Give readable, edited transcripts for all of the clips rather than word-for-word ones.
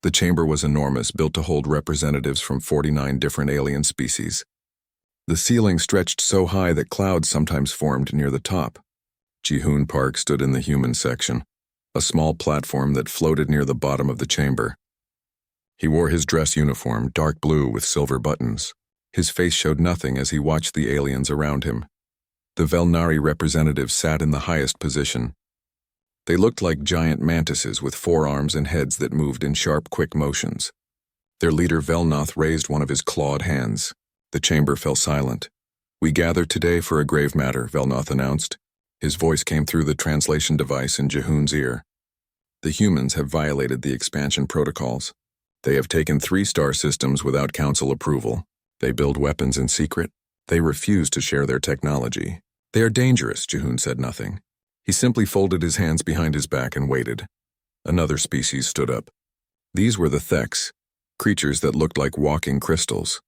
The chamber was enormous, built to hold representatives from 49 different alien species. The ceiling stretched so high that clouds sometimes formed near the top. Ji-hoon Park stood in the human section, a small platform that floated near the bottom of the chamber. He wore his dress uniform, dark blue with silver buttons. His face showed nothing as he watched the aliens around him. The Velnari representatives sat in the highest position. They looked like giant mantises with forearms and heads that moved in sharp, quick motions. Their leader Velnoth raised one of his clawed hands. The chamber fell silent. "We gather today for a grave matter," Velnoth announced. His voice came through the translation device in Ji-hoon's ear. "The humans have violated the expansion protocols. They have taken 3 star systems without council approval. They build weapons in secret. They refuse to share their technology. They are dangerous." Ji-hoon said nothing. He simply folded his hands behind his back and waited. Another species stood up. These were the Theks, creatures that looked like walking crystals.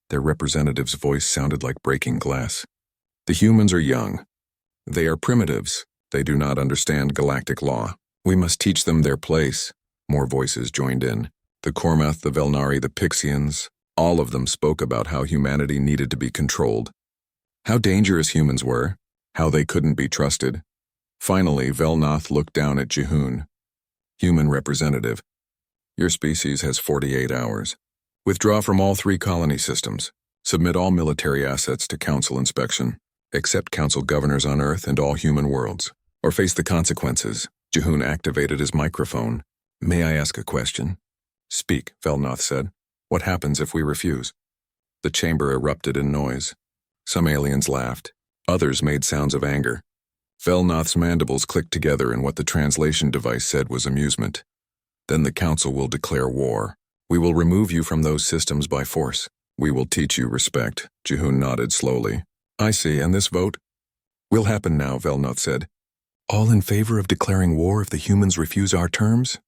Their representative's voice sounded like breaking glass. "The humans are young. They are primitives. They do not understand galactic law. We must teach them their place." More voices joined in. The Kormath, the Velnari, the Pixians, all of them spoke about how humanity needed to be controlled. How dangerous humans were, how they couldn't be trusted. Finally, Velnoth looked down at Ji-hoon. "Human representative, your species has 48 hours. Withdraw from all 3 colony systems. Submit all military assets to council inspection. Accept council governors on Earth and all human worlds, or face the consequences." Ji-hoon activated his microphone. "May I ask a question?" "Speak," Velnoth said. "What happens if we refuse?" The chamber erupted in noise. Some aliens laughed. Others made sounds of anger. Velnoth's mandibles clicked together and what the translation device said was amusement. "Then the council will declare war. We will remove you from those systems by force. We will teach you respect." Ji-hoon nodded slowly. "I see, and this vote?" "Will happen now," Velnoth said. "All in favor of declaring war if the humans refuse our terms?"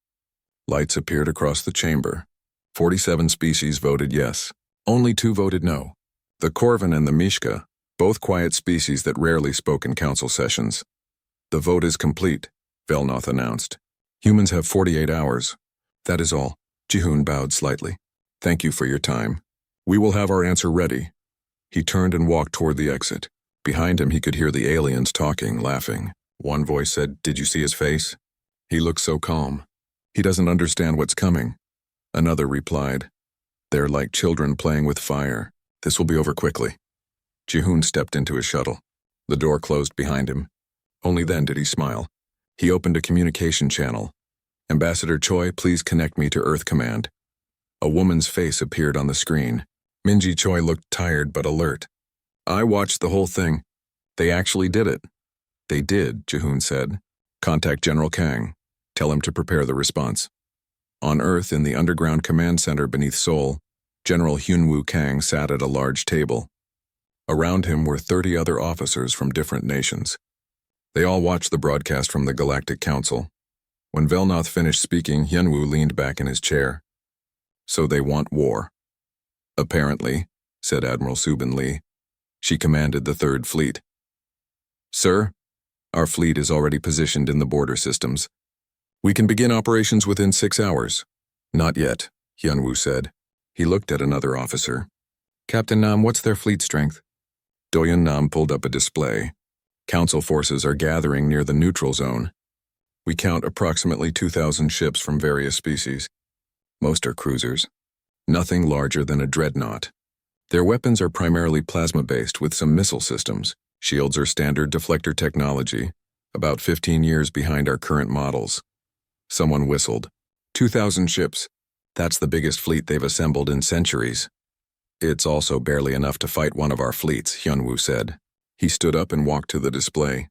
Lights appeared across the chamber. 47 species voted yes. Only 2 voted no. The Corvin and the Mishka, both quiet species that rarely spoke in council sessions. "The vote is complete," Velnoth announced. "Humans have 48 hours. That is all." Ji-hoon bowed slightly. "Thank you for your time. We will have our answer ready." He turned and walked toward the exit. Behind him he could hear the aliens talking, laughing. One voice said, "Did you see his face? He looks so calm. He doesn't understand what's coming." Another replied, "They're like children playing with fire. This will be over quickly." Ji-hoon stepped into his shuttle. The door closed behind him. Only then did he smile. He opened a communication channel. "Ambassador Choi, please connect me to Earth Command." A woman's face appeared on the screen. Minji Choi looked tired but alert. "I watched the whole thing. They actually did it." "They did," Ji-hoon said. "Contact General Kang. Tell him to prepare the response." On Earth, in the underground command center beneath Seoul, General Hyunwoo Kang sat at a large table. Around him were 30 other officers from different nations. They all watched the broadcast from the Galactic Council. When Velnoth finished speaking, Hyunwoo leaned back in his chair. "So they want war." "Apparently," said Admiral Subin Lee. She commanded the 3rd Fleet. "Sir, our fleet is already positioned in the border systems. We can begin operations within 6 hours." "Not yet," Hyunwoo said. He looked at another officer. "Captain Nam, what's their fleet strength?" Doyeon Nam pulled up a display. "Council forces are gathering near the neutral zone. We count approximately 2,000 ships from various species. Most are cruisers. Nothing larger than a dreadnought. Their weapons are primarily plasma-based with some missile systems. Shields are standard deflector technology, about 15 years behind our current models." Someone whistled. 2,000 ships. That's the biggest fleet they've assembled in centuries." "It's also barely enough to fight one of our fleets," Hyunwoo said. He stood up and walked to the display.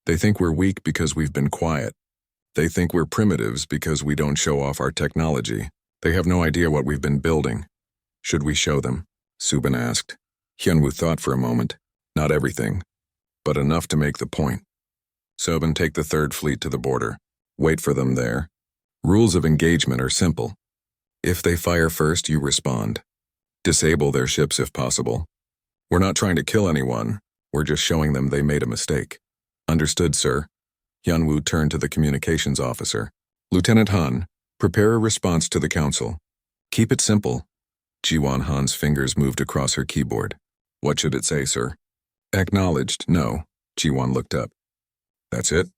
"They think we're weak because we've been quiet. They think we're primitives because we don't show off our technology. They have no idea what we've been building. Should we show them?" Subin asked. Hyunwoo thought for a moment. "Not everything, but enough to make the point." "Subin, take the 3rd Fleet to the border. Wait for them there. Rules of engagement are simple. If they fire first, you respond. Disable their ships if possible. We're not trying to kill anyone. We're just showing them they made a mistake." "Understood, sir." Hyunwoo turned to the communications officer. "Lieutenant Han, Prepare a response to the council. Keep it simple. Jiwan Han's fingers moved across her keyboard. What should it say, sir? Acknowledged, no. Jiwan looked up. That's it?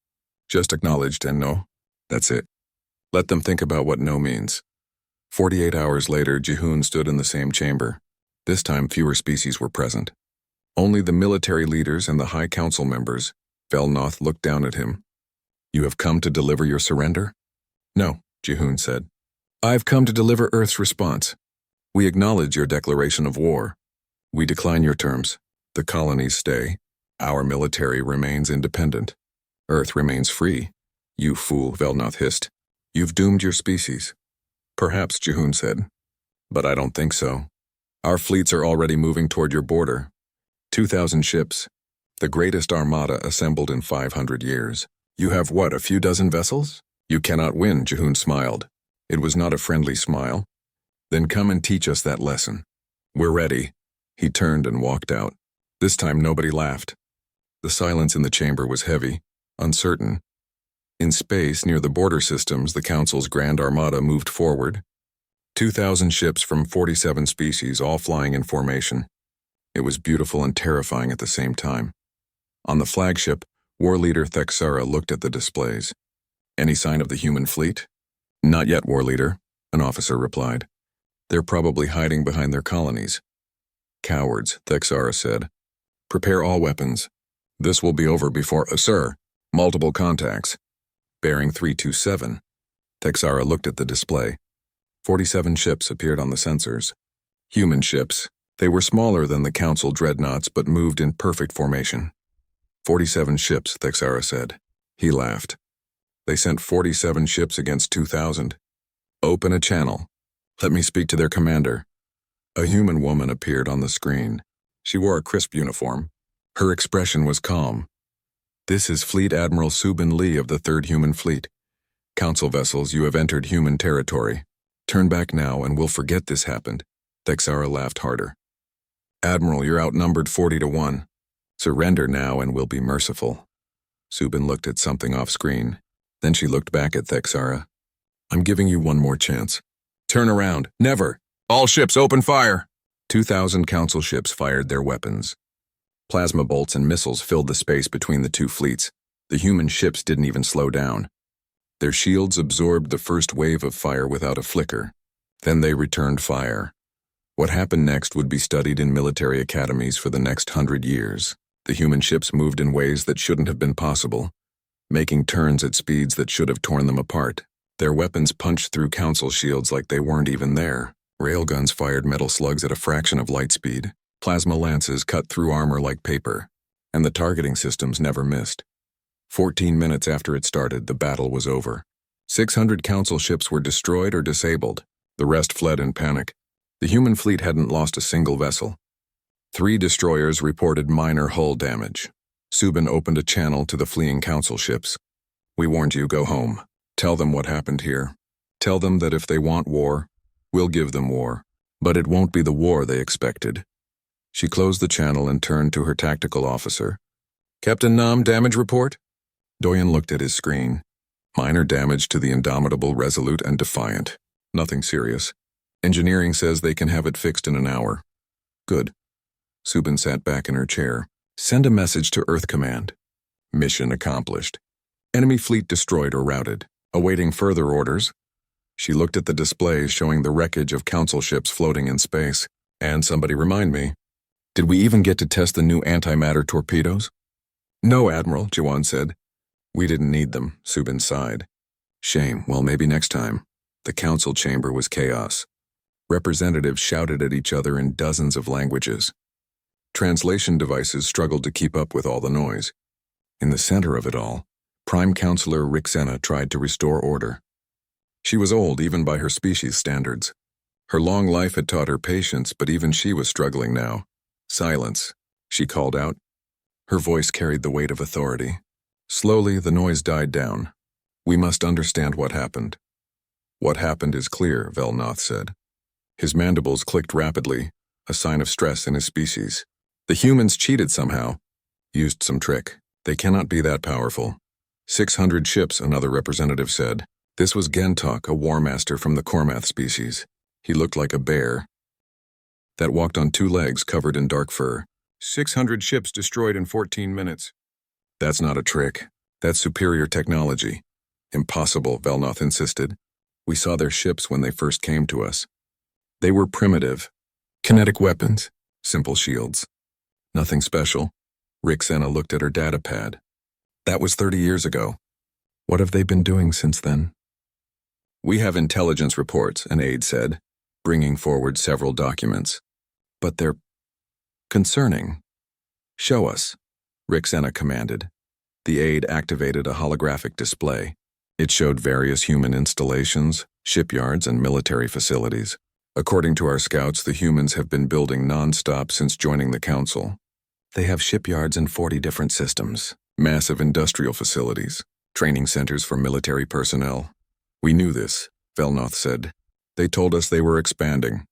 Just acknowledged and no? That's it. Let them think about what no means. 48 hours later, Jihoon stood in the same chamber. This time, fewer species were present. Only the military leaders and the High Council members. Velnoth looked down at him. You have come to deliver your surrender? No, Jihoon said. I've come to deliver Earth's response. We acknowledge your declaration of war. We decline your terms. The colonies stay. Our military remains independent. Earth remains free. You fool, Velnoth hissed. You've doomed your species. Perhaps, Jihoon said. But I don't think so. Our fleets are already moving toward your border. 2,000 ships. The greatest armada assembled in 500 years. You have what, a few dozen vessels? You cannot win, Jihoon smiled. It was not a friendly smile. Then come and teach us that lesson. We're ready. He turned and walked out. This time nobody laughed. The silence in the chamber was heavy, uncertain. In space, near the border systems, the Council's Grand Armada moved forward. 2,000 ships from 47 species, all flying in formation. It was beautiful and terrifying at the same time. On the flagship, War Leader Thexara looked at the displays. Any sign of the human fleet? Not yet, War Leader, an officer replied. They're probably hiding behind their colonies. Cowards, Thexara said. Prepare all weapons. This will be over before, sir. Multiple contacts. Bearing 327. Thexara looked at the display. 47 ships appeared on the sensors. Human ships. They were smaller than the Council dreadnoughts but moved in perfect formation. 47 ships, Thexara said. He laughed. They sent 47 ships against 2,000. Open a channel. Let me speak to their commander. A human woman appeared on the screen. She wore a crisp uniform. Her expression was calm. This is Fleet Admiral Subin Lee of the 3rd Human Fleet. Council vessels, you have entered human territory. Turn back now and we'll forget this happened. Thexara laughed harder. Admiral, you're outnumbered 40-1. Surrender now and we'll be merciful. Subin looked at something off screen. Then she looked back at Thexara. I'm giving you one more chance. Turn around. Never. All ships open fire. 2,000 Council ships fired their weapons. Plasma bolts and missiles filled the space between the two fleets. The human ships didn't even slow down. Their shields absorbed the first wave of fire without a flicker. Then they returned fire. What happened next would be studied in military academies for the next 100 years. The human ships moved in ways that shouldn't have been possible, making turns at speeds that should have torn them apart. Their weapons punched through Council shields like they weren't even there. Railguns fired metal slugs at a fraction of light speed. Plasma lances cut through armor like paper, and the targeting systems never missed. 14 minutes after it started, the battle was over. 600 Council ships were destroyed or disabled. The rest fled in panic. The human fleet hadn't lost a single vessel. 3 destroyers reported minor hull damage. Subin opened a channel to the fleeing Council ships. We warned you, go home. Tell them what happened here. Tell them that if they want war, we'll give them war. But it won't be the war they expected. She closed the channel and turned to her tactical officer. Captain Nam, damage report? Doyen looked at his screen. Minor damage to the Indomitable, Resolute, and Defiant. Nothing serious. Engineering says they can have it fixed in an hour. Good. Subin sat back in her chair. Send a message to Earth Command. Mission accomplished. Enemy fleet destroyed or routed. Awaiting further orders. She looked at the displays showing the wreckage of Council ships floating in space. And somebody remind me, did we even get to test the new antimatter torpedoes? No, Admiral, Jiwan said. We didn't need them, Subin sighed. Shame, well maybe next time. The Council chamber was chaos. Representatives shouted at each other in dozens of languages. Translation devices struggled to keep up with all the noise. In the center of it all, Prime Counselor Rixena tried to restore order. She was old even by her species standards. Her long life had taught her patience, but even she was struggling now. Silence, she called out. Her voice carried the weight of authority. Slowly, the noise died down. We must understand what happened. What happened is clear, Velnoth said. His mandibles clicked rapidly, a sign of stress in his species. The humans cheated somehow. Used some trick. They cannot be that powerful. 600 ships, another representative said. This was Gentok, a war master from the Kormath species. He looked like a bear that walked on two legs covered in dark fur. 600 ships destroyed in 14 minutes. That's not a trick. That's superior technology. Impossible, Velnoth insisted. We saw their ships when they first came to us. They were primitive. Kinetic weapons. Simple shields. Nothing special. Rixena looked at her data pad. That was 30 years ago. What have they been doing since then? We have intelligence reports, an aide said, bringing forward several documents. But they're concerning. Show us, Rixena commanded. The aide activated a holographic display. It showed various human installations, shipyards, and military facilities. According to our scouts, the humans have been building non-stop since joining the council. They have shipyards in 40 different systems, massive industrial facilities, training centers for military personnel. We knew this, Velnoth said. They told us they were expanding.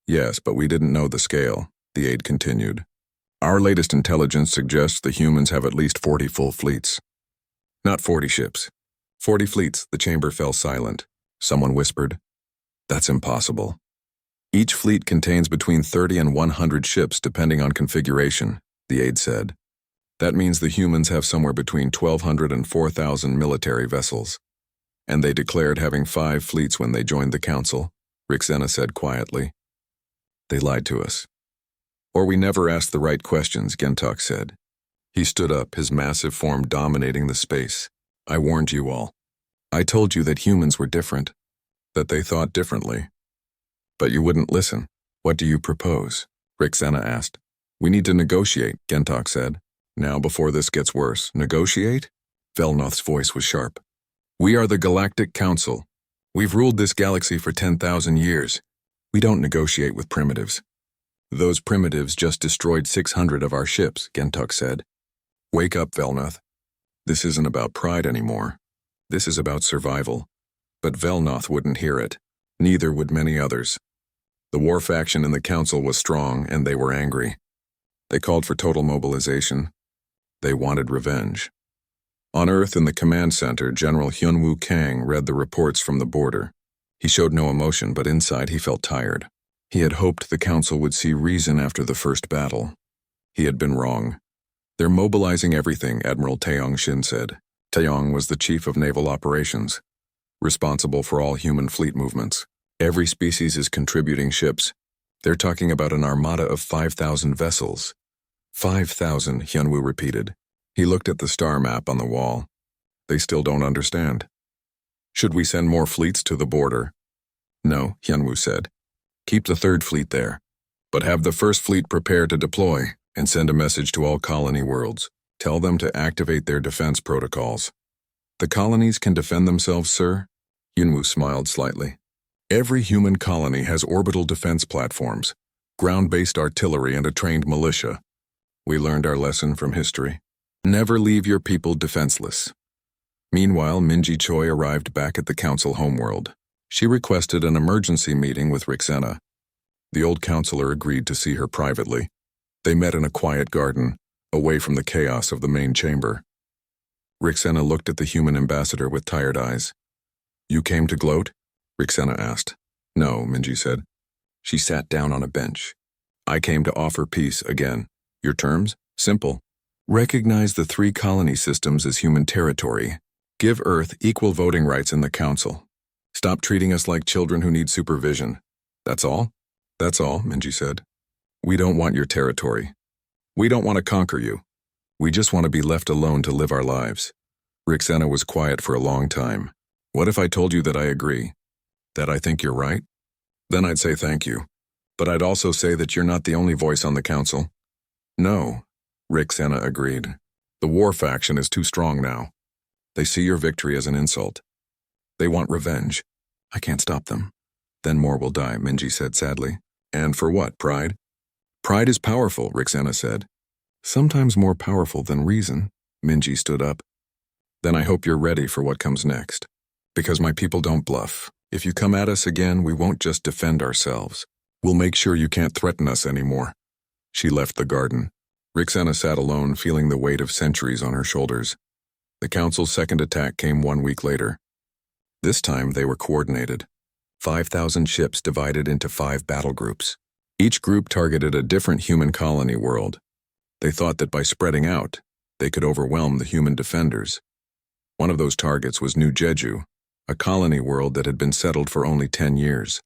Yes, but we didn't know the scale, the aide continued. Our latest intelligence suggests the humans have at least 40 full fleets. Not 40 ships. 40 fleets. The chamber fell silent. Someone whispered. That's impossible. Each fleet contains between 30 and 100 ships depending on configuration, the aide said. That means the humans have somewhere between 1,200 and 4,000 military vessels. And they declared having 5 fleets when they joined the council, Rixena said quietly. They lied to us. Or we never asked the right questions, Gentok said. He stood up, his massive form dominating the space. I warned you all. I told you that humans were different, that they thought differently. But you wouldn't listen. What do you propose? Rixena asked. We need to negotiate, Gentok said. Now, before this gets worse, negotiate? Velnoth's voice was sharp. We are the Galactic Council. We've ruled this galaxy for 10,000 years. We don't negotiate with primitives. Those primitives just destroyed 600 of our ships, Gentok said. Wake up, Velnoth. This isn't about pride anymore. This is about survival. But Velnoth wouldn't hear it. Neither would many others. The war faction in the council was strong, and they were angry. They called for total mobilization. They wanted revenge. On Earth in the command center, General Hyunwoo Kang read the reports from the border. He showed no emotion, but inside he felt tired. He had hoped the council would see reason after the first battle. He had been wrong. They're mobilizing everything, Admiral Taeyong Shin said. Taeyong was the chief of naval operations, responsible for all human fleet movements. Every species is contributing ships. They're talking about an armada of 5,000 vessels. 5,000, Hyunwoo repeated. He looked at the star map on the wall. They still don't understand. Should we send more fleets to the border? No, Hyunwoo said. Keep the 3rd fleet there, but have the 1st fleet prepare to deploy and send a message to all colony worlds. Tell them to activate their defense protocols. The colonies can defend themselves, sir? Hyunwoo smiled slightly. Every human colony has orbital defense platforms, ground-based artillery, and a trained militia. We learned our lesson from history. Never leave your people defenseless. Meanwhile, Minji Choi arrived back at the council homeworld. She requested an emergency meeting with Rixena. The old counselor agreed to see her privately. They met in a quiet garden, away from the chaos of the main chamber. Rixena looked at the human ambassador with tired eyes. You came to gloat? Rixena asked. No, Minji said. She sat down on a bench. I came to offer peace again. Your terms? Simple. Recognize the 3 colony systems as human territory. Give Earth equal voting rights in the council. Stop treating us like children who need supervision. That's all? That's all, Minji said. We don't want your territory. We don't want to conquer you. We just want to be left alone to live our lives. Rixena was quiet for a long time. What if I told you that I agree? That I think you're right? Then I'd say thank you. But I'd also say that you're not the only voice on the council. No, Rixena agreed. The war faction is too strong now. They see your victory as an insult. They want revenge. I can't stop them. Then more will die, Minji said sadly. And for what, pride? Pride is powerful, Rixena said. Sometimes more powerful than reason. Minji stood up. Then I hope you're ready for what comes next. Because my people don't bluff. If you come at us again, we won't just defend ourselves. We'll make sure you can't threaten us anymore. She left the garden. Rixena sat alone, feeling the weight of centuries on her shoulders. The council's second attack came 1 week later. This time they were coordinated. 5,000 ships divided into 5 battle groups. Each group targeted a different human colony world. They thought that by spreading out, they could overwhelm the human defenders. One of those targets was New Jeju, a colony world that had been settled for only 10 years.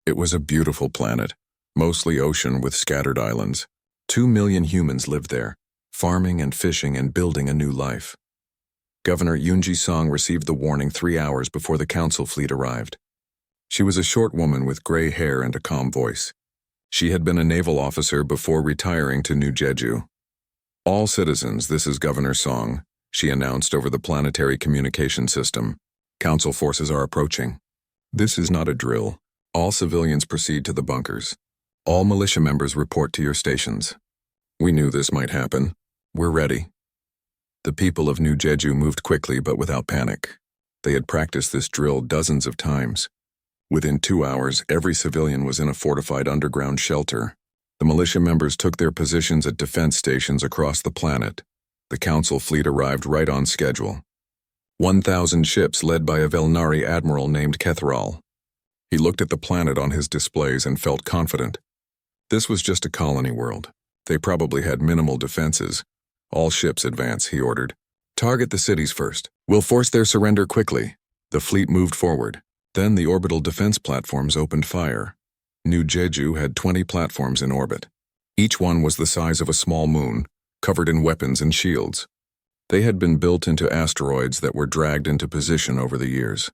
It was a beautiful planet, mostly ocean with scattered islands. 2 million humans lived there, farming and fishing and building a new life. Governor Yoonji Song received the warning 3 hours before the council fleet arrived. She was a short woman with gray hair and a calm voice. She had been a naval officer before retiring to New Jeju. "All citizens, this is Governor Song," she announced over the planetary communication system. "Council forces are approaching. This is not a drill. All civilians proceed to the bunkers. All militia members report to your stations. We knew this might happen. We're ready." The people of New Jeju moved quickly but without panic. They had practiced this drill dozens of times. Within 2 hours, every civilian was in a fortified underground shelter. The militia members took their positions at defense stations across the planet. The council fleet arrived right on schedule. 1,000 ships led by a Velnari admiral named Kethral. He looked at the planet on his displays and felt confident. This was just a colony world. They probably had minimal defenses. "All ships advance," he ordered. "Target the cities first. We'll force their surrender quickly." The fleet moved forward. Then the orbital defense platforms opened fire. New Jeju had 20 platforms in orbit. Each one was the size of a small moon, covered in weapons and shields. They had been built into asteroids that were dragged into position over the years.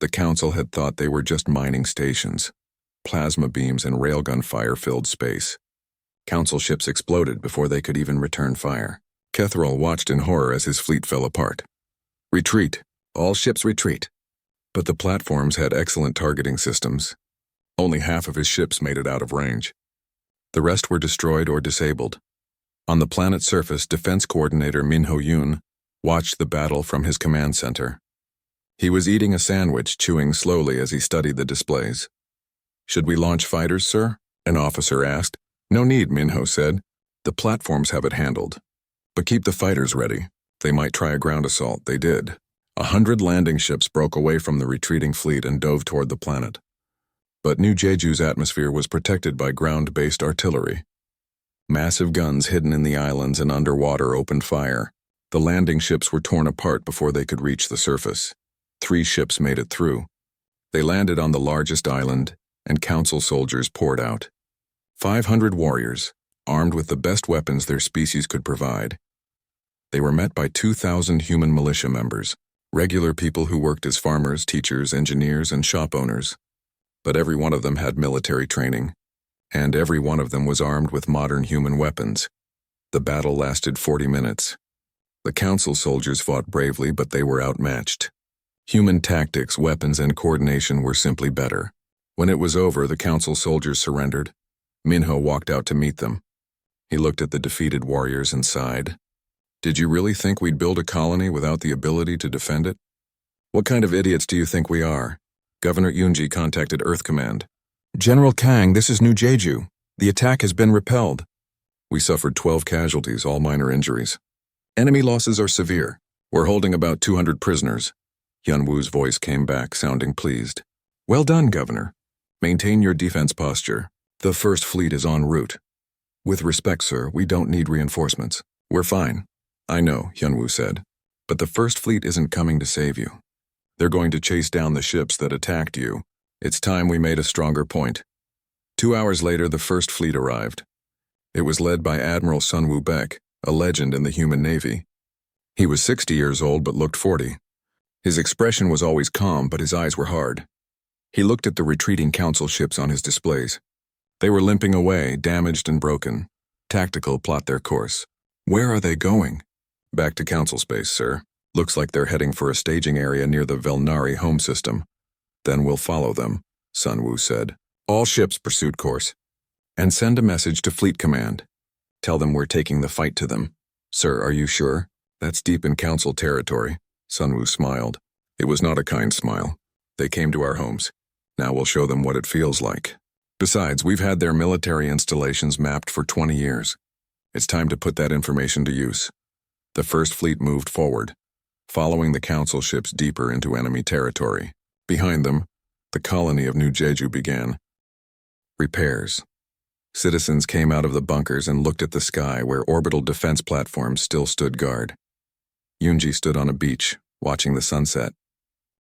The council had thought they were just mining stations. Plasma beams and railgun fire filled space. Council ships exploded before they could even return fire. Kethral watched in horror as his fleet fell apart. "Retreat. All ships retreat." But the platforms had excellent targeting systems. Only half of his ships made it out of range. The rest were destroyed or disabled. On the planet's surface, Defense Coordinator Min Ho-yoon watched the battle from his command center. He was eating a sandwich, chewing slowly as he studied the displays. "Should we launch fighters, sir?" an officer asked. "No need," Minho said. "The platforms have it handled. But keep the fighters ready. They might try a ground assault." They did. 100 landing ships broke away from the retreating fleet and dove toward the planet. But New Jeju's atmosphere was protected by ground-based artillery. Massive guns hidden in the islands and underwater opened fire. The landing ships were torn apart before they could reach the surface. 3 ships made it through. They landed on the largest island, and council soldiers poured out. 500 warriors, armed with the best weapons their species could provide. They were met by 2,000 human militia members, regular people who worked as farmers, teachers, engineers, and shop owners. But every one of them had military training, and every one of them was armed with modern human weapons. The battle lasted 40 minutes. The council soldiers fought bravely, but they were outmatched. Human tactics, weapons, and coordination were simply better. When it was over, the council soldiers surrendered. Minho walked out to meet them. He looked at the defeated warriors and sighed. "Did you really think we'd build a colony without the ability to defend it? What kind of idiots do you think we are?" Governor Yoonji contacted Earth Command. "General Kang, this is New Jeju. The attack has been repelled." "We suffered 12 casualties, all minor injuries. Enemy losses are severe. We're holding about 200 prisoners." Hyunwoo's voice came back, sounding pleased. "Well done, Governor. Maintain your defense posture. The First Fleet is en route." "With respect, sir, we don't need reinforcements. We're fine." "I know," Hyunwoo said. "But the First Fleet isn't coming to save you. They're going to chase down the ships that attacked you. It's time we made a stronger point." 2 hours later, the First Fleet arrived. It was led by Admiral Sun-Woo Baek, a legend in the human navy. He was 60 years old but looked 40. His expression was always calm, but his eyes were hard. He looked at the retreating council ships on his displays. They were limping away, damaged and broken. Tactical, plot their course. "Where are they going?" "Back to council space, sir. Looks like they're heading for a staging area near the Velnari home system." "Then we'll follow them," Sun-Woo said. "All ships pursuit course. And send a message to Fleet Command. Tell them we're taking the fight to them." "Sir, are you sure? That's deep in council territory." Sun-Woo smiled. It was not a kind smile. "They came to our homes. Now we'll show them what it feels like. Besides, we've had their military installations mapped for 20 years. It's time to put that information to use." The First Fleet moved forward. following the council ships deeper into enemy territory. Behind them, the colony of New Jeju began. Repairs. Citizens came out of the bunkers and looked at the sky where orbital defense platforms still stood guard. Yoonji stood on a beach, watching the sunset.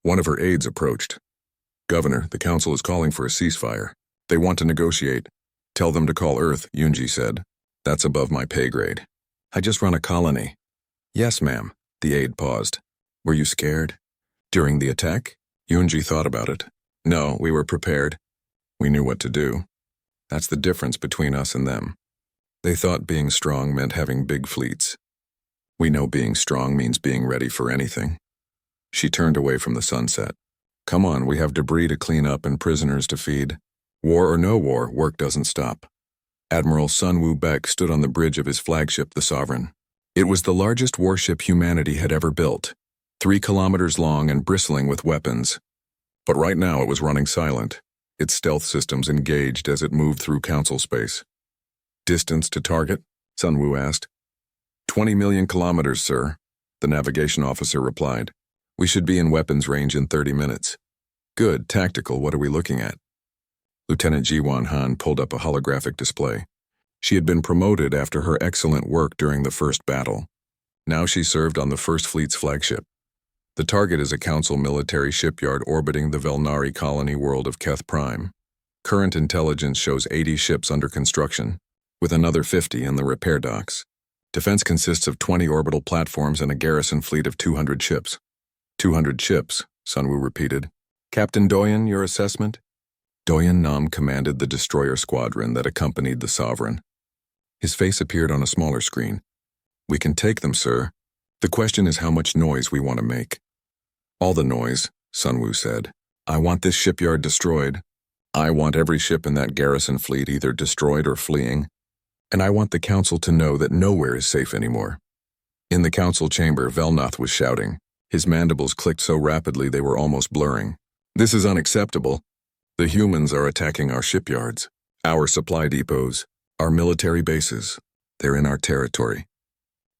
One of her aides approached. "Governor, the council is calling for a ceasefire. They want to negotiate. Tell them to call Earth," Yoonji said. "That's above my pay grade. I just run a colony." "Yes, ma'am." The aide paused. "Were you scared?" "During the attack?" Yoonji thought about it. "No, we were prepared. We knew what to do. That's the difference between us and them. They thought being strong meant having big fleets. We know being strong means being ready for anything." She turned away from the sunset. "Come on, we have debris to clean up and prisoners to feed. War or no war, work doesn't stop." Admiral Sun Woo-baek stood on the bridge of his flagship, the Sovereign. It was the largest warship humanity had ever built, 3 kilometers long and bristling with weapons. But right now it was running silent, its stealth systems engaged as it moved through council space. "Distance to target?" Sun Woo asked. 20 million kilometers, sir," the navigation officer replied. "We should be in weapons range in 30 minutes. "Good, tactical, what are we looking at?" Lieutenant Ji-won Han pulled up a holographic display. She had been promoted after her excellent work during the first battle. Now she served on the First Fleet's flagship. The target is a council military shipyard orbiting the Velnari colony world of Keth Prime. Current intelligence shows 80 ships under construction, with another 50 in the repair docks. Defense consists of 20 orbital platforms and a garrison fleet of 200 ships. 200 ships, Sun Woo repeated. "Captain Doyen, your assessment?" Doyen Nam commanded the destroyer squadron that accompanied the Sovereign. His face appeared on a smaller screen. "We can take them, sir. The question is how much noise we want to make." "All the noise," Sun Woo said. "I want this shipyard destroyed. I want every ship in that garrison fleet either destroyed or fleeing. And I want the council to know that nowhere is safe anymore." In the council chamber, Velnath was shouting. His mandibles clicked so rapidly they were almost blurring. "This is unacceptable. The humans are attacking our shipyards, our supply depots, our military bases. They're in our territory."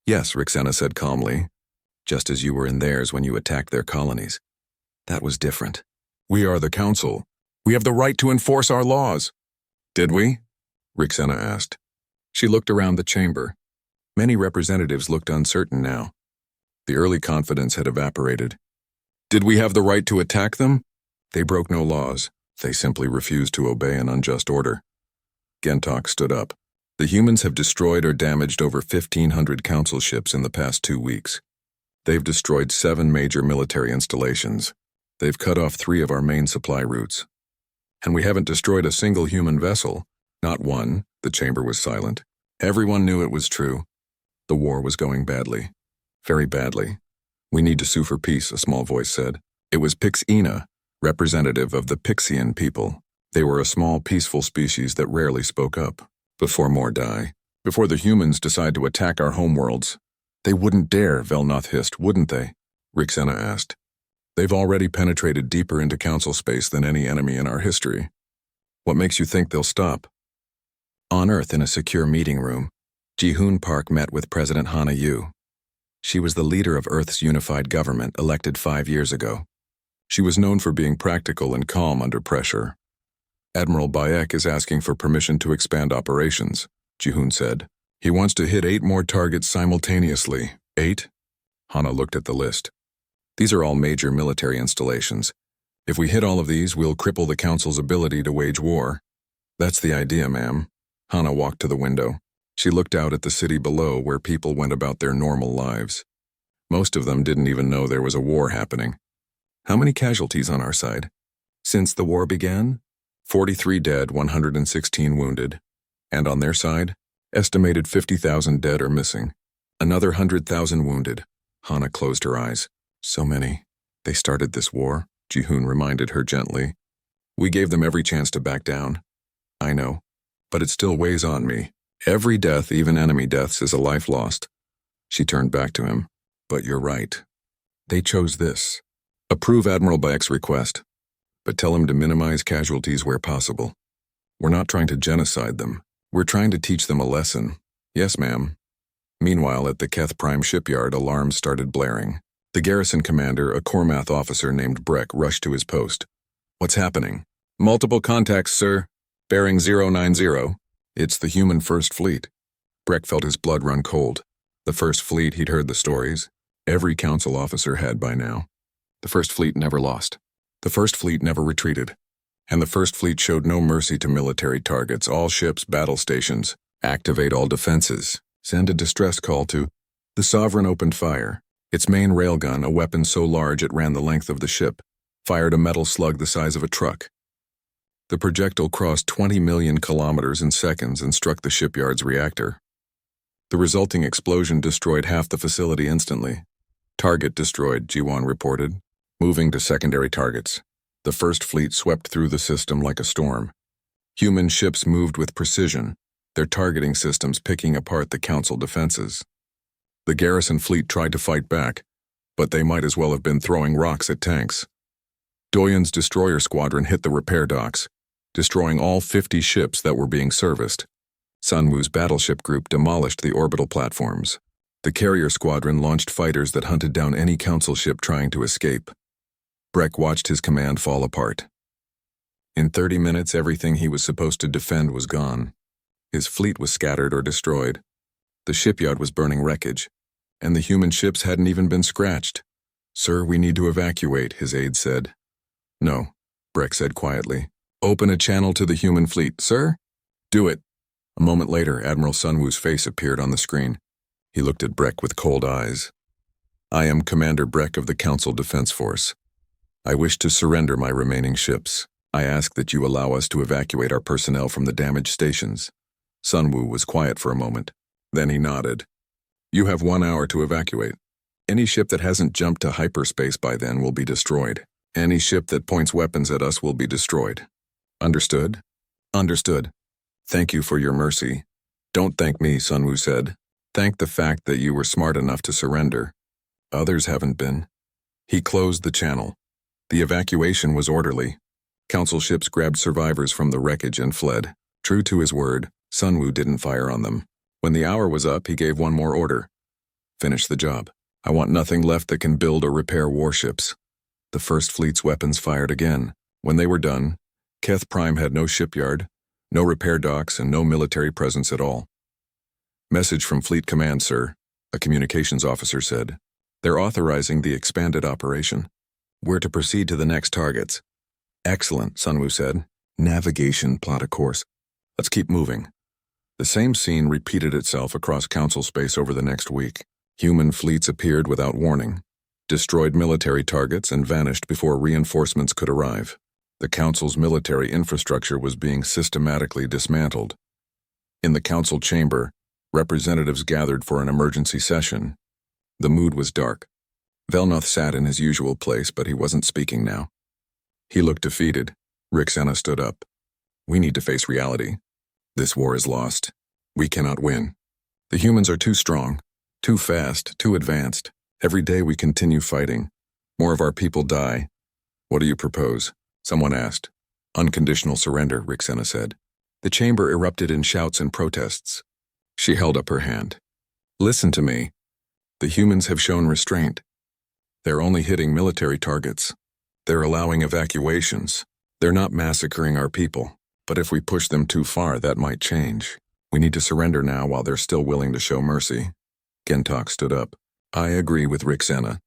"Yes," Rixena said calmly, "just as you were in theirs when you attacked their colonies. That was different." "We are the council. We have the right to enforce our laws." "Did we?" Rixena asked. She looked around the chamber. Many representatives looked uncertain now. The early confidence had evaporated. "Did we have the right to attack them?" "They broke no laws. They simply refused to obey an unjust order." Gentok stood up. "The humans have destroyed or damaged over 1,500 council ships in the past 2 weeks. They've destroyed 7 major military installations. They've cut off 3 of our main supply routes. And we haven't destroyed a single human vessel. Not one." The chamber was silent. Everyone knew it was true. The war was going badly. Very badly. "We need to sue for peace," a small voice said. It was Pix-Ina, representative of the Pixian people. They were a small, peaceful species that rarely spoke up. "Before more die. Before the humans decide to attack our homeworlds." "They wouldn't dare," Velnath hissed, "wouldn't they?" Rixena asked. "They've already penetrated deeper into council space than any enemy in our history. What makes you think they'll stop?" On Earth, in a secure meeting room, Ji-hoon Park met with President Hana Yu. She was the leader of Earth's unified government, elected 5 years ago. She was known for being practical and calm under pressure. "Admiral Bayek is asking for permission to expand operations," Ji-hoon said. "He wants to hit 8 more targets simultaneously." 8? Hana looked at the list. "These are all major military installations. If we hit all of these, we'll cripple the Council's ability to wage war." "That's the idea, ma'am." Hana walked to the window. She looked out at the city below where people went about their normal lives. Most of them didn't even know there was a war happening. "How many casualties on our side?" "Since the war began?" 43 dead, 116 wounded. "And on their side?" "Estimated 50,000 dead or missing. Another 100,000 wounded." Hana closed her eyes. "So many. They started this war," Ji-hoon reminded her gently. "We gave them every chance to back down." "I know. But it still weighs on me. Every death, even enemy deaths, is a life lost." She turned back to him. "But you're right. They chose this. Approve Admiral Bayek's request, but tell him to minimize casualties where possible. We're not trying to genocide them. We're trying to teach them a lesson." "Yes, ma'am." Meanwhile, at the Keth Prime shipyard, alarms started blaring. The garrison commander, a Cormath officer named Breck, rushed to his post. "What's happening?" "Multiple contacts, sir. Bearing 090. It's the human First Fleet." Breck felt his blood run cold. The First Fleet, he'd heard the stories. Every council officer had by now. The First Fleet never lost. The First Fleet never retreated. And the First Fleet showed no mercy to military targets. All ships, battle stations. Activate all defenses. Send a distress call to... The Sovereign opened fire. Its main railgun, a weapon so large it ran the length of the ship, fired a metal slug the size of a truck. The projectile crossed 20 million kilometers in seconds and struck the shipyard's reactor. The resulting explosion destroyed half the facility instantly. "Target destroyed," Jiwan reported, moving to secondary targets. The First Fleet swept through the system like a storm. Human ships moved with precision, their targeting systems picking apart the Council defenses. The garrison fleet tried to fight back, but they might as well have been throwing rocks at tanks. Doyen's destroyer squadron hit the repair docks, destroying all 50 ships that were being serviced. Sunwoo's battleship group demolished the orbital platforms. The carrier squadron launched fighters that hunted down any council ship trying to escape. Breck watched his command fall apart. In 30 minutes, everything he was supposed to defend was gone. His fleet was scattered or destroyed. The shipyard was burning wreckage, and the human ships hadn't even been scratched. "Sir, we need to evacuate," his aide said. "No," Breck said quietly. "Open a channel to the human fleet, sir." "Do it." A moment later, Admiral Sunwoo's face appeared on the screen. He looked at Breck with cold eyes. "I am Commander Breck of the Council Defense Force. I wish to surrender my remaining ships. I ask that you allow us to evacuate our personnel from the damaged stations." Sunwoo was quiet for a moment. Then he nodded. "You have 1 hour to evacuate. Any ship that hasn't jumped to hyperspace by then will be destroyed. Any ship that points weapons at us will be destroyed. Understood?" "Understood. Thank you for your mercy." "Don't thank me," Sunwoo said. "Thank the fact that you were smart enough to surrender. Others haven't been." He closed the channel. The evacuation was orderly. Council ships grabbed survivors from the wreckage and fled. True to his word, Sunwoo didn't fire on them. When the hour was up, he gave one more order. "Finish the job. I want nothing left that can build or repair warships." The First Fleet's weapons fired again. When they were done, Keth Prime had no shipyard, no repair docks, and no military presence at all. "Message from Fleet Command, sir," a communications officer said. "They're authorizing the expanded operation. We're to proceed to the next targets." "Excellent," Sunwoo said. "Navigation, plot a course. Let's keep moving." The same scene repeated itself across Council space over the next week. Human fleets appeared without warning, destroyed military targets, and vanished before reinforcements could arrive. The Council's military infrastructure was being systematically dismantled. In the Council chamber, representatives gathered for an emergency session. The mood was dark. Velnoth sat in his usual place, but he wasn't speaking now. He looked defeated. Rixena stood up. "We need to face reality. This war is lost. We cannot win. The humans are too strong, too fast, too advanced. Every day we continue fighting. More of our people die. What do you propose?" someone asked. "Unconditional surrender," Rixena said. The chamber erupted in shouts and protests. She held up her hand. "Listen to me. The humans have shown restraint. They're only hitting military targets. They're allowing evacuations. They're not massacring our people. But if we push them too far, that might change. We need to surrender now while they're still willing to show mercy." Gentok stood up. "I agree with Rixena.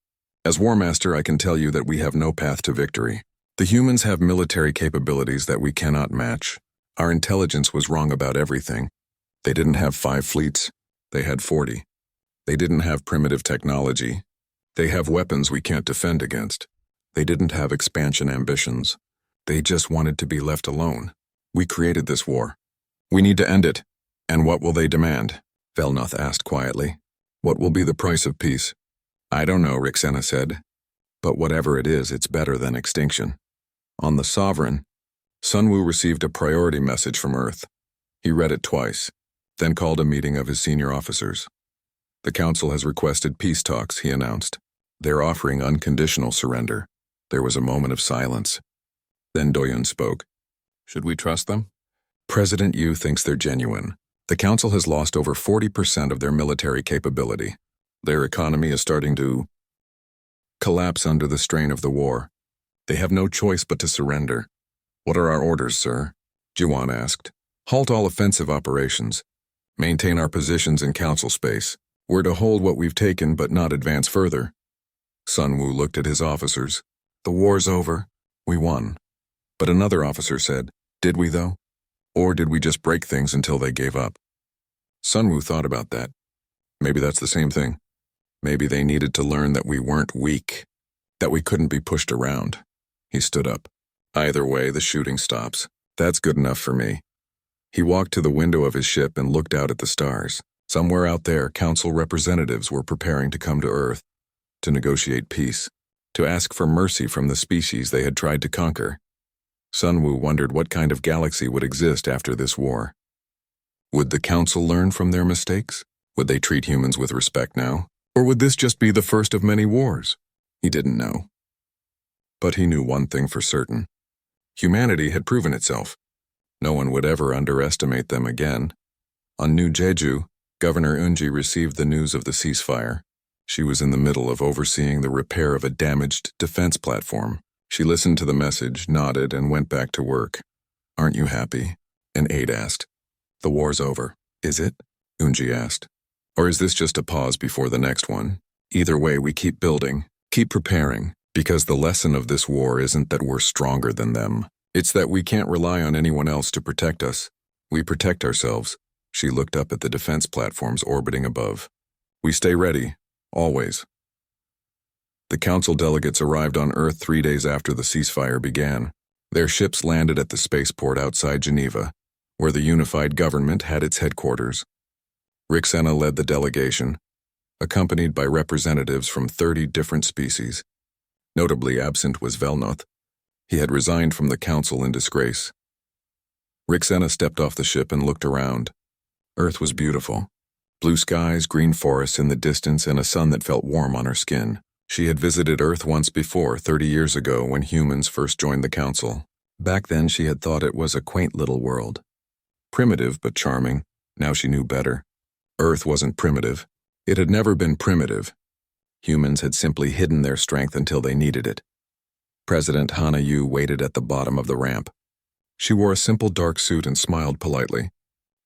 As War Master, I can tell you that we have no path to victory. The humans have military capabilities that we cannot match. Our intelligence was wrong about everything. They didn't have 5 fleets. They had 40. They didn't have primitive technology. They have weapons we can't defend against. They didn't have expansion ambitions. They just wanted to be left alone. We created this war. We need to end it. And what will they demand?" Velnoth asked quietly. "What will be the price of peace?" "I don't know," Rixena said. "But whatever it is, it's better than extinction." On the Sovereign, Sunwoo received a priority message from Earth. He read it twice, then called a meeting of his senior officers. "The Council has requested peace talks," he announced. "They're offering unconditional surrender." There was a moment of silence. Then Doyen spoke. "Should we trust them?" "President Yu thinks they're genuine. The Council has lost over 40% of their military capability. Their economy is starting to collapse under the strain of the war. They have no choice but to surrender. What are our orders, sir? Jiwan asked. Halt all offensive operations. Maintain our positions in council space. We're to hold what we've taken but not advance further. Sun Wu looked at his officers. The war's over. We won. But another officer said, did we though? Or did we just break things until they gave up? Sun Wu thought about that. Maybe that's the same thing. Maybe they needed to learn that we weren't weak, that we couldn't be pushed around. He stood up. Either way, the shooting stops. That's good enough for me. He walked to the window of his ship and looked out at the stars. Somewhere out there, council representatives were preparing to come to Earth, to negotiate peace, to ask for mercy from the species they had tried to conquer. Sun Wu wondered what kind of galaxy would exist after this war. Would the council learn from their mistakes? Would they treat humans with respect now? Or would this just be the first of many wars? He didn't know. But he knew one thing for certain. Humanity had proven itself. No one would ever underestimate them again. On New Jeju, Governor Eunji received the news of the ceasefire. She was in the middle of overseeing the repair of a damaged defense platform. She listened to the message, nodded, and went back to work. Aren't you happy? An aide asked. The war's over. Is it? Eunji asked. Or is this just a pause before the next one? Either way, we keep building, keep preparing, because the lesson of this war isn't that we're stronger than them. It's that we can't rely on anyone else to protect us. We protect ourselves. She looked up at the defense platforms orbiting above. We stay ready, always. The council delegates arrived on Earth 3 days after the ceasefire began. Their ships landed at the spaceport outside Geneva, where the unified government had its headquarters. Rixena led the delegation, accompanied by representatives from 30 different species. Notably absent was Velnoth. He had resigned from the council in disgrace. Rixena stepped off the ship and looked around. Earth was beautiful. Blue skies, green forests in the distance, and a sun that felt warm on her skin. She had visited Earth once before, 30 years ago, when humans first joined the council. Back then, she had thought it was a quaint little world. Primitive but charming. Now she knew better. Earth wasn't primitive. It had never been primitive. Humans had simply hidden their strength until they needed it. President Hana Yu waited at the bottom of the ramp. She wore a simple dark suit and smiled politely.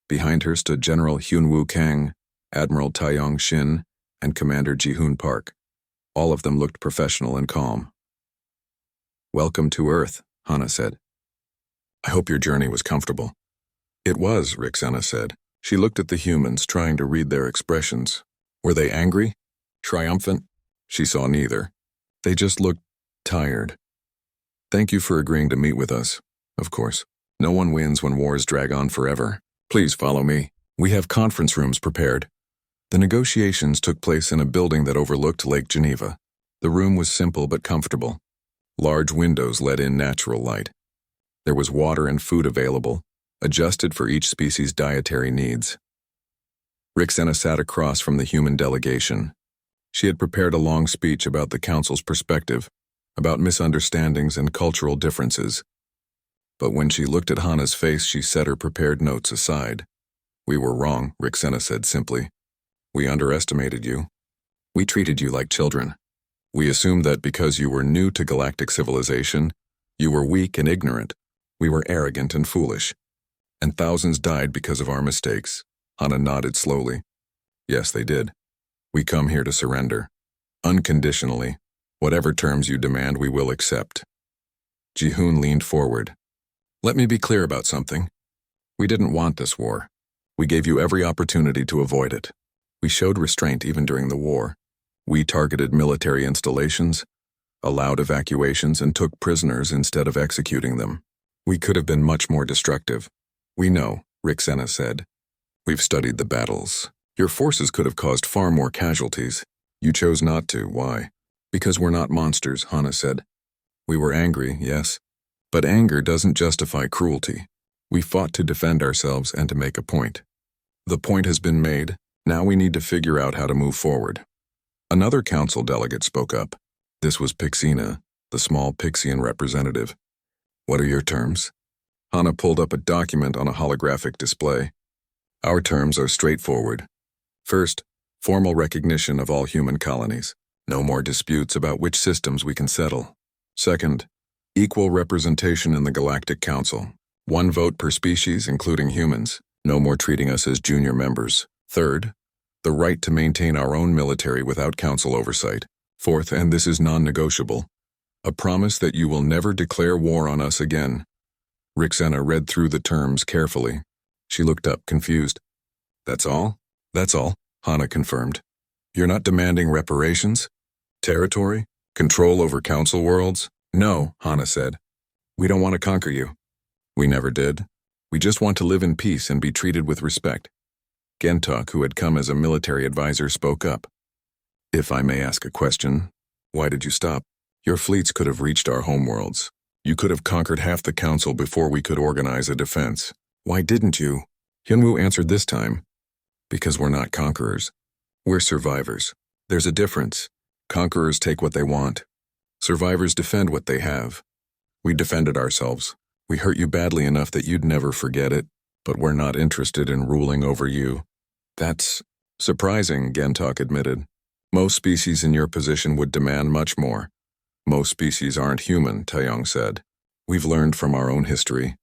Behind her stood General Hyunwoo Kang, Admiral Taeyong Shin, and Commander Ji-hoon Park. All of them looked professional and calm. Welcome to Earth, Hana said. I hope your journey was comfortable. It was, Rixena said. She looked at the humans, trying to read their expressions. Were they angry? Triumphant? She saw neither. They just looked tired. Thank you for agreeing to meet with us. Of course, no one wins when wars drag on forever. Please follow me. We have conference rooms prepared. The negotiations took place in a building that overlooked Lake Geneva. The room was simple but comfortable. Large windows let in natural light. There was water and food available, adjusted for each species' dietary needs. Rixena sat across from the human delegation. She had prepared a long speech about the council's perspective, about misunderstandings and cultural differences. But when she looked at Hana's face, she set her prepared notes aside. We were wrong, Rixena said simply. We underestimated you. We treated you like children. We assumed that because you were new to galactic civilization, you were weak and ignorant. We were arrogant and foolish. And thousands died because of our mistakes. Hana nodded slowly. Yes, they did. We come here to surrender. Unconditionally. Whatever terms you demand, we will accept. Ji-hoon leaned forward. Let me be clear about something. We didn't want this war. We gave you every opportunity to avoid it. We showed restraint even during the war. We targeted military installations, allowed evacuations, and took prisoners instead of executing them. We could have been much more destructive. We know, Rixena said. We've studied the battles. Your forces could have caused far more casualties. You chose not to. Why? Because we're not monsters, Hana said. We were angry, yes. But anger doesn't justify cruelty. We fought to defend ourselves and to make a point. The point has been made. Now we need to figure out how to move forward. Another council delegate spoke up. This was Pixina, the small Pixian representative. What are your terms? Hana pulled up a document on a holographic display. Our terms are straightforward. First, formal recognition of all human colonies. No more disputes about which systems we can settle. Second, equal representation in the Galactic Council. 1 vote per species, including humans. No more treating us as junior members. Third, the right to maintain our own military without council oversight. Fourth, and this is non-negotiable, a promise that you will never declare war on us again. Rixena read through the terms carefully. She looked up, confused. That's all? That's all, Hana confirmed. You're not demanding reparations? Territory? Control over council worlds? No, Hana said. We don't want to conquer you. We never did. We just want to live in peace and be treated with respect. Gentok, who had come as a military advisor, spoke up. If I may ask a question, why did you stop? Your fleets could have reached our homeworlds. You could have conquered half the council before we could organize a defense. Why didn't you? Hyunwoo answered this time. Because we're not conquerors. We're survivors. There's a difference. Conquerors take what they want. Survivors defend what they have. We defended ourselves. We hurt you badly enough that you'd never forget it, but we're not interested in ruling over you. That's surprising, Gentok admitted. Most species in your position would demand much more. Most species aren't human, Taeyong said. We've learned from our own history.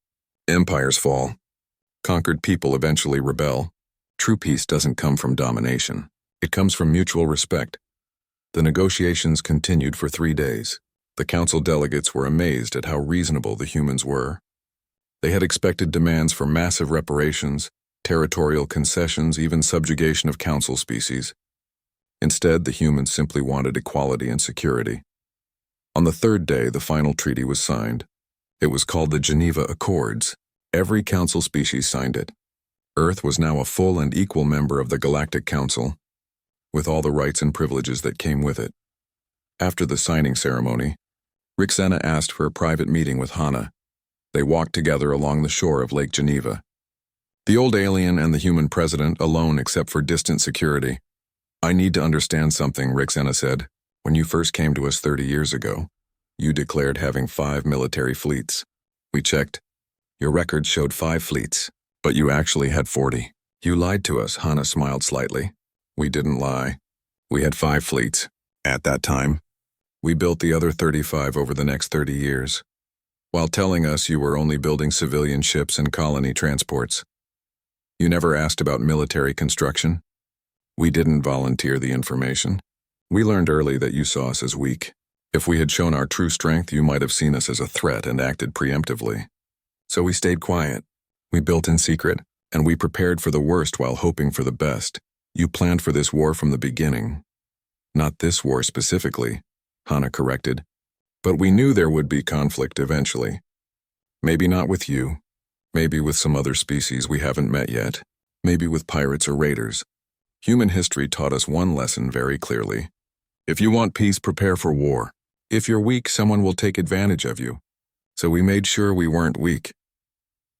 Empires fall. Conquered people eventually rebel. True peace doesn't come from domination. It comes from mutual respect. The negotiations continued for 3 days. The council delegates were amazed at how reasonable the humans were. They had expected demands for massive reparations, territorial concessions, even subjugation of council species. Instead, the humans simply wanted equality and security. On the 3rd day, the final treaty was signed. It was called the Geneva Accords. Every council species signed it. Earth was now a full and equal member of the Galactic Council, with all the rights and privileges that came with it. After the signing ceremony, Rixena asked for a private meeting with Hana. They walked together along the shore of Lake Geneva. The old alien and the human president alone except for distant security. I need to understand something, Rixena said. When you first came to us 30 years ago, you declared having 5 military fleets. We checked. Your records showed 5 fleets, but you actually had 40. You lied to us, Hana smiled slightly. We didn't lie. We had 5 fleets. At that time, we built the other 35 over the next 30 years, while telling us you were only building civilian ships and colony transports. You never asked about military construction? We didn't volunteer the information. We learned early that you saw us as weak. If we had shown our true strength, you might have seen us as a threat and acted preemptively. So we stayed quiet. We built in secret, and we prepared for the worst while hoping for the best. You planned for this war from the beginning. Not this war specifically, Hana corrected, but we knew there would be conflict eventually. Maybe not with you. Maybe with some other species we haven't met yet. Maybe with pirates or raiders. Human history taught us one lesson very clearly. If you want peace, prepare for war. If you're weak, someone will take advantage of you. So we made sure we weren't weak.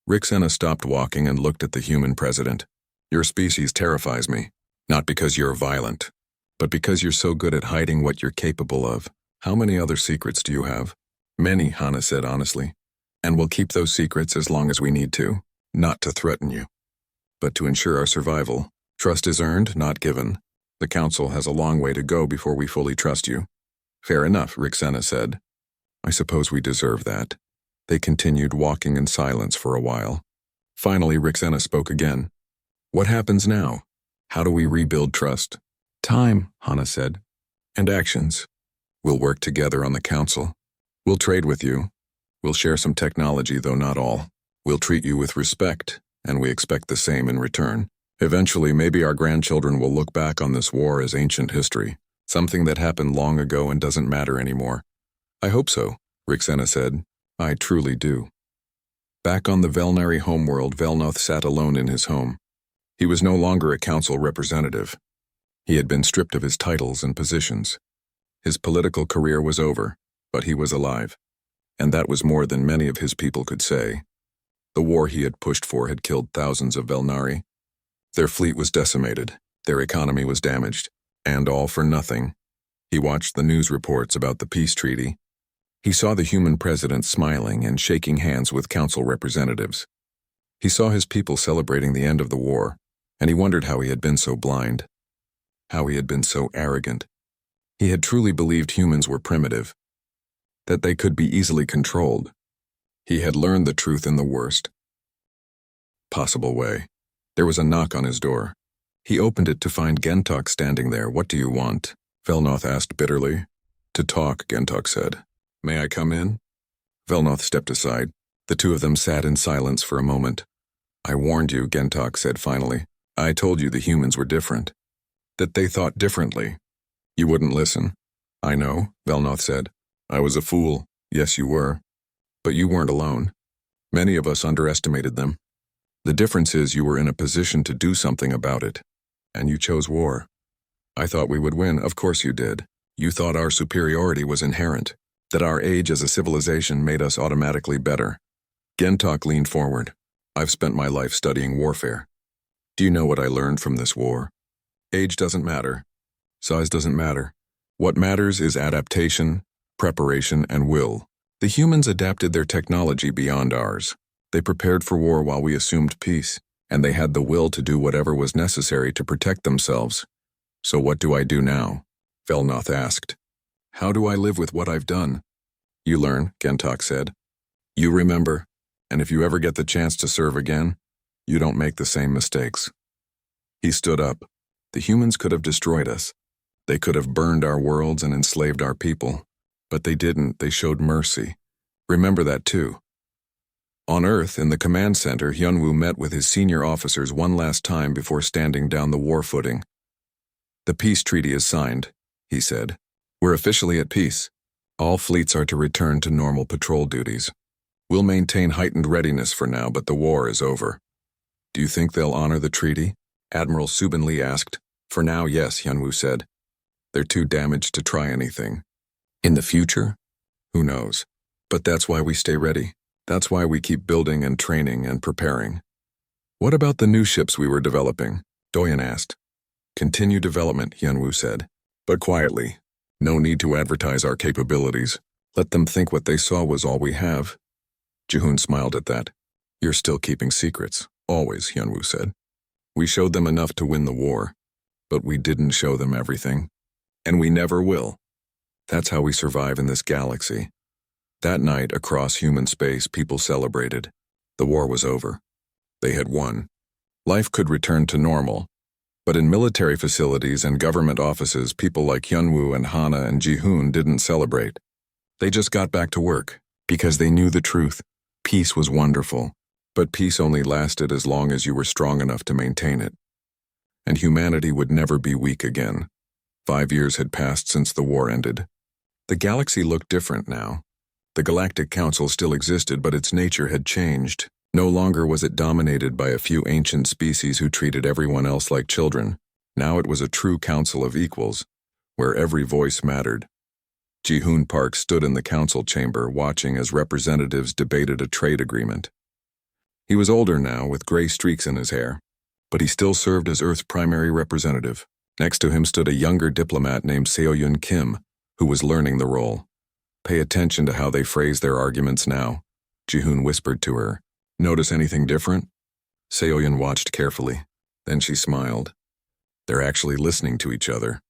Rixena stopped walking and looked at the human president. Your species terrifies me, not because you're violent, but because you're so good at hiding what you're capable of. How many other secrets do you have? Many, Hana said honestly. And we'll keep those secrets as long as we need to, not to threaten you, but to ensure our survival. Trust is earned, not given. The council has a long way to go before we fully trust you. Fair enough, Rixena said. I suppose we deserve that. They continued walking in silence for a while. Finally, Rixena spoke again. What happens now? How do we rebuild trust? Time, Hana said. And actions. We'll work together on the council. We'll trade with you. We'll share some technology, though not all. We'll treat you with respect, and we expect the same in return. Eventually, maybe our grandchildren will look back on this war as ancient history, something that happened long ago and doesn't matter anymore. I hope so, Rixena said. I truly do. Back on the Velnari homeworld, Velnoth sat alone in his home. He was no longer a council representative. He had been stripped of his titles and positions. His political career was over, but he was alive, and that was more than many of his people could say. The war he had pushed for had killed thousands of Velnari. Their fleet was decimated, their economy was damaged, and all for nothing. He watched the news reports about the peace treaty. He saw the human president smiling and shaking hands with council representatives. He saw his people celebrating the end of the war, and he wondered how he had been so blind, how he had been so arrogant. He had truly believed humans were primitive, that they could be easily controlled. He had learned the truth in the worst possible way. There was a knock on his door. He opened it to find Gentok standing there. "What do you want?" Velnoth asked bitterly. "To talk," Gentok said. "May I come in?" Velnoth stepped aside. The two of them sat in silence for a moment. "I warned you," Gentok said finally. "I told you the humans were different, that they thought differently. You wouldn't listen." "I know," Velnoth said. "I was a fool. Yes, you were. But you weren't alone. Many of us underestimated them. The difference is you were in a position to do something about it. And you chose war. I thought we would win. Of course you did. You thought our superiority was inherent, that our age as a civilization made us automatically better." Gentok leaned forward. "I've spent my life studying warfare. Do you know what I learned from this war? Age doesn't matter. Size doesn't matter. What matters is adaptation, preparation, and will. The humans adapted their technology beyond ours. They prepared for war while we assumed peace, and they had the will to do whatever was necessary to protect themselves. So what do I do now?" Velnoth asked. "How do I live with what I've done?" "You learn," Gentok said. "You remember, and if you ever get the chance to serve again, you don't make the same mistakes." He stood up. "The humans could have destroyed us. They could have burned our worlds and enslaved our people. But they didn't. They showed mercy. Remember that too." On Earth, in the command center, Hyunwoo met with his senior officers one last time before standing down the war footing. "The peace treaty is signed," he said. "We're officially at peace. All fleets are to return to normal patrol duties. We'll maintain heightened readiness for now, but the war is over." "Do you think they'll honor the treaty?" Admiral Subin Lee asked. "For now, yes," Hyunwoo said. "They're too damaged to try anything. In the future? Who knows? But that's why we stay ready. That's why we keep building and training and preparing." "What about the new ships we were developing?" Doyen asked. "Continue development," Hyunwoo said. "But quietly. No need to advertise our capabilities. Let them think what they saw was all we have." Jihoon smiled at that. "You're still keeping secrets. Always," Hyunwoo said. "We showed them enough to win the war, but we didn't show them everything. And we never will. That's how we survive in this galaxy." That night, across human space, people celebrated. The war was over. They had won. Life could return to normal. But in military facilities and government offices, people like Hyunwoo and Hana and Jihoon didn't celebrate. They just got back to work, because they knew the truth. Peace was wonderful, but peace only lasted as long as you were strong enough to maintain it. And humanity would never be weak again. 5 years had passed since the war ended. The galaxy looked different now. The Galactic Council still existed, but its nature had changed. No longer was it dominated by a few ancient species who treated everyone else like children. Now it was a true council of equals, where every voice mattered. Jihoon Park stood in the council chamber watching as representatives debated a trade agreement. He was older now, with gray streaks in his hair, but he still served as Earth's primary representative. Next to him stood a younger diplomat named Seoyun Kim, who was learning the role. "Pay attention to how they phrase their arguments now," Jihoon whispered to her. "Notice anything different?" Seoyun watched carefully. Then she smiled. They're actually listening to each other.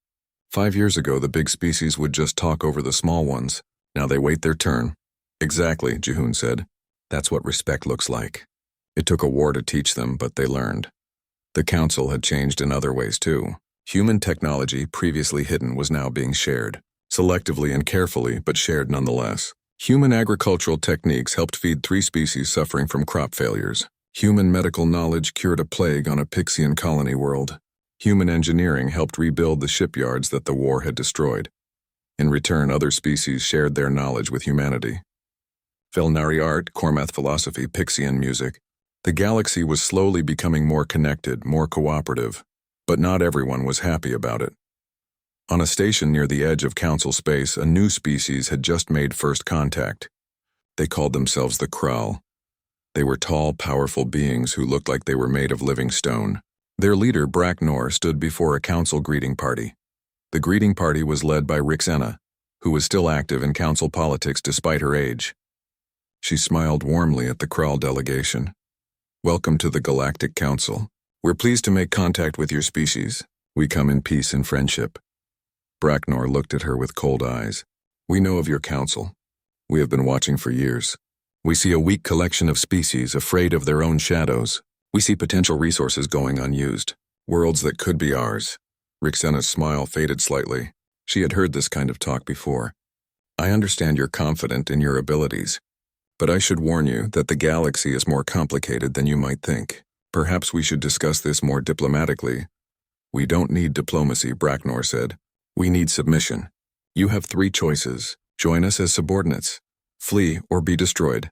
5 years ago, the big species would just talk over the small ones. Now they wait their turn. "Exactly," Jihoon said. "That's what respect looks like." It took a war to teach them, but they learned. The council had changed in other ways too. Human technology, previously hidden, was now being shared. Selectively and carefully, but shared nonetheless. Human agricultural techniques helped feed 3 species suffering from crop failures. Human medical knowledge cured a plague on a Pixian colony world. Human engineering helped rebuild the shipyards that the war had destroyed. In return, other species shared their knowledge with humanity. Velnari art, Kormath philosophy, Pixian music. The galaxy was slowly becoming more connected, more cooperative, but not everyone was happy about it. On a station near the edge of council space, a new species had just made first contact. They called themselves the Krull. They were tall, powerful beings who looked like they were made of living stone. Their leader, Bracknor, stood before a council greeting party. The greeting party was led by Rixena, who was still active in council politics despite her age. She smiled warmly at the Krull delegation. "Welcome to the Galactic Council. We're pleased to make contact with your species. We come in peace and friendship." Bracknor looked at her with cold eyes. We know of your council. We have been watching for years. We see a weak collection of species afraid of their own shadows. We see potential resources going unused. Worlds that could be ours. Rixena's smile faded slightly. She had heard this kind of talk before. I understand you're confident in your abilities. But I should warn you that the galaxy is more complicated than you might think. Perhaps we should discuss this more diplomatically. We don't need diplomacy, Bracknor said. We need submission. You have 3 choices. Join us as subordinates. Flee or be destroyed.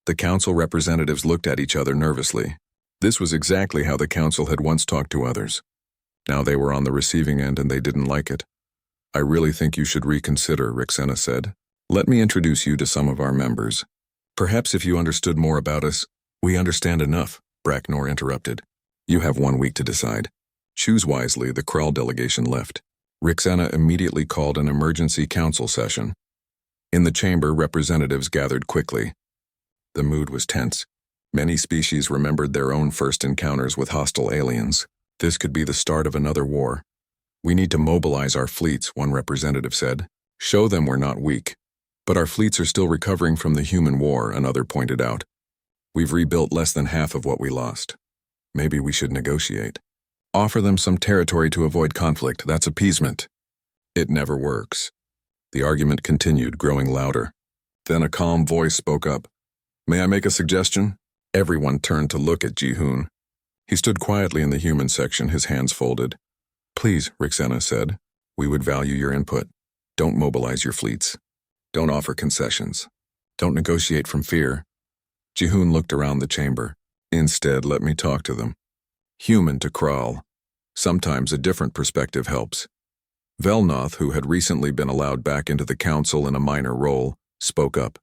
The council representatives looked at each other nervously. This was exactly how the council had once talked to others. Now they were on the receiving end and they didn't like it. I really think you should reconsider, Rixena said. Let me introduce you to some of our members. Perhaps if you understood more about us. We understand enough, Bracknor interrupted. You have 1 week to decide. Choose wisely. The Krall delegation left. Rixena immediately called an emergency council session. In the chamber, representatives gathered quickly. The mood was tense. Many species remembered their own first encounters with hostile aliens. This could be the start of another war. We need to mobilize our fleets, one representative said. Show them we're not weak. But our fleets are still recovering from the human war, another pointed out. We've rebuilt less than half of what we lost. Maybe we should negotiate. Offer them some territory to avoid conflict. That's appeasement. It never works. The argument continued, growing louder. Then a calm voice spoke up. May I make a suggestion? Everyone turned to look at Ji-hoon. He stood quietly in the human section, his hands folded. Please, Rixena said. We would value your input. Don't mobilize your fleets. Don't offer concessions. Don't negotiate from fear. Ji-hoon looked around the chamber. Instead, let me talk to them. Human to Krall. Sometimes a different perspective helps. Velnoth, who had recently been allowed back into the council in a minor role, spoke up.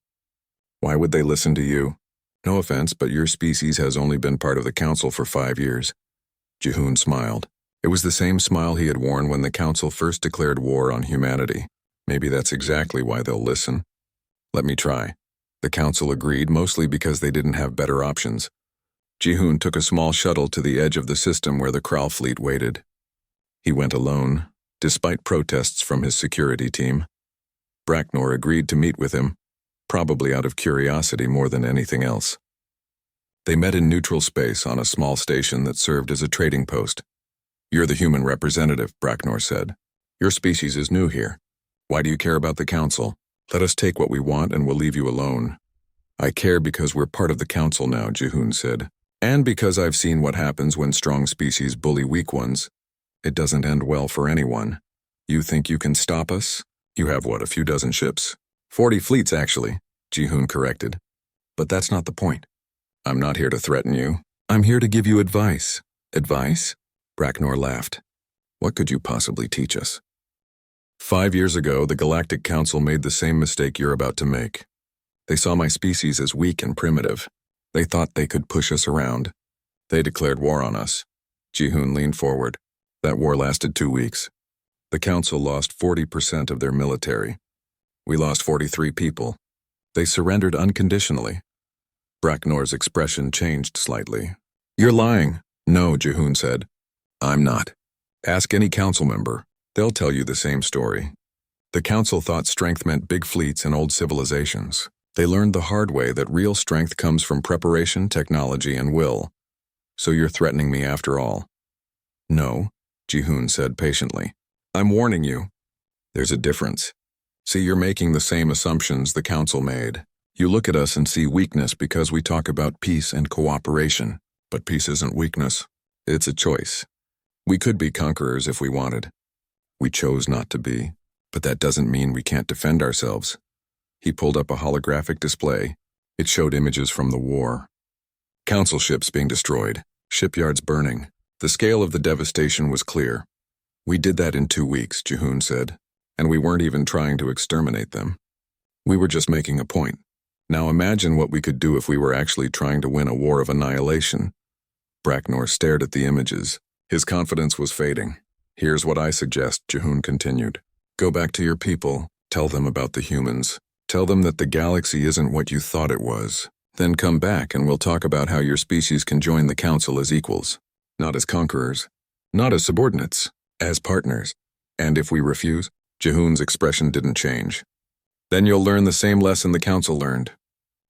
Why would they listen to you? No offense, but your species has only been part of the council for 5 years. Ji-hoon smiled. It was the same smile he had worn when the council first declared war on humanity. Maybe that's exactly why they'll listen. Let me try. The council agreed, mostly because they didn't have better options. Ji-hoon took a small shuttle to the edge of the system where the Krall fleet waited. He went alone, despite protests from his security team. Bracknor agreed to meet with him, probably out of curiosity more than anything else. They met in neutral space on a small station that served as a trading post. You're the human representative, Bracknor said. Your species is new here. Why do you care about the council? Let us take what we want and we'll leave you alone. I care because we're part of the council now, Ji-hoon said. And because I've seen what happens when strong species bully weak ones. It doesn't end well for anyone. You think you can stop us? You have what, a few dozen ships? 40 fleets, actually, Ji-hoon corrected. But that's not the point. I'm not here to threaten you. I'm here to give you advice. Advice? Bracknor laughed. What could you possibly teach us? 5 years ago, the Galactic Council made the same mistake you're about to make. They saw my species as weak and primitive. They thought they could push us around. They declared war on us. Ji-hoon leaned forward. That war lasted 2 weeks. The council lost 40% of their military. We lost 43 people. They surrendered unconditionally. Bracknor's expression changed slightly. You're lying. No, Ji-hoon said. I'm not. Ask any council member. They'll tell you the same story. The council thought strength meant big fleets and old civilizations. They learned the hard way that real strength comes from preparation, technology, and will. So you're threatening me after all. No, Ji-hoon said patiently. I'm warning you. There's a difference. See, you're making the same assumptions the council made. You look at us and see weakness because we talk about peace and cooperation. But peace isn't weakness. It's a choice. We could be conquerors if we wanted. We chose not to be. But that doesn't mean we can't defend ourselves. He pulled up a holographic display. It showed images from the war. Council ships being destroyed, shipyards burning. The scale of the devastation was clear. We did that in 2 weeks, Ji-hoon said, and we weren't even trying to exterminate them. We were just making a point. Now imagine what we could do if we were actually trying to win a war of annihilation. Bracknor stared at the images. His confidence was fading. Here's what I suggest, Ji-hoon continued. Go back to your people. Tell them about the humans. Tell them that the galaxy isn't what you thought it was. Then come back and we'll talk about how your species can join the council as equals. Not as conquerors. Not as subordinates. As partners. And if we refuse, Jihoon's expression didn't change. Then you'll learn the same lesson the council learned.